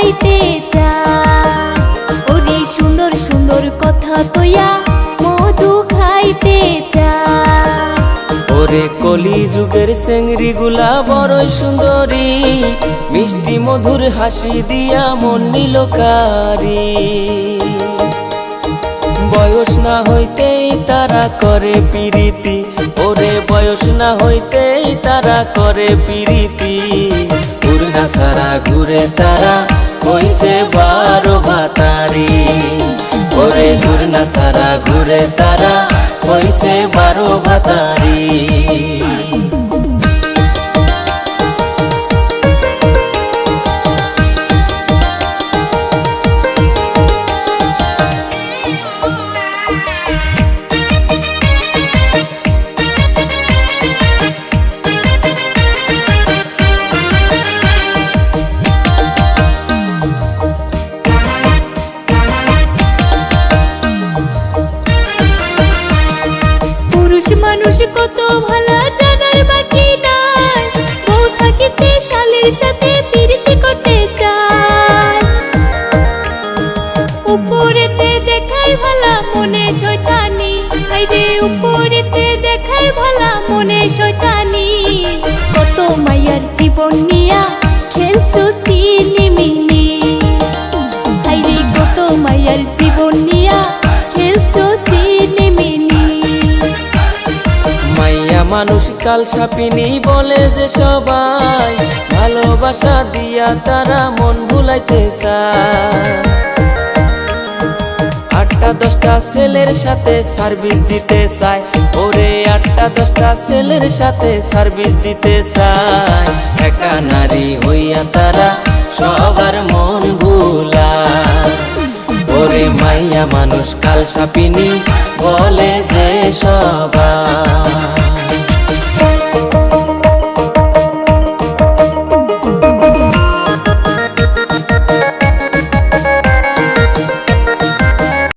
খাইতে চায়। ওরে সুন্দর সুন্দর কথা কইয়া মধু খাইতে চায়। ওরে কলি যুগের চেংড়ি গুলা বড়ই সুন্দরী, মিষ্টি মধুর হাসি দিয়া মন নিল কারি। বয়স না হইতেই তারা করে পিরিতি, ওরে বয়স না হইতেই তারা করে পিরিতি। উড়না সারা ঘুরে তারা হইছে 12 ভাতারি। ওরে উড়না সারা ঘুরে তারা হইছে 12 ভাতারি। মানুষ কত ভালো জানার বাকি নাই, বউ থাকিতে শালের সাথে প্রীতি করতে চায়। উপরেতে দেখাই ভালা মনে শয়তানি, আইরে উপরেতে দেখাই ভালা মনে শয়তানি। কত মায়ার জীবন নিয়া খেলছো সিনিমিনি, আইরে কত মায়ার জীবন নিয়া খেলছো সিনিমিনি। মাইয়া মানুষ কাল সাপিনী বলে যে সবাই, ভালোবাসা দিয়া তারা মন ভুলাইতে চায়। 8টা 10টা ছেলের সাথে সার্ভিস দিতে চায়, ওরে 8টা 10টা ছেলের সাথে সার্ভিস দিতে চায়। একা নারী হইয়া তারা সবার মন ভুলায়। ওরে মাইয়া মানুষ কাল সাপিনী বলে যে সবাই।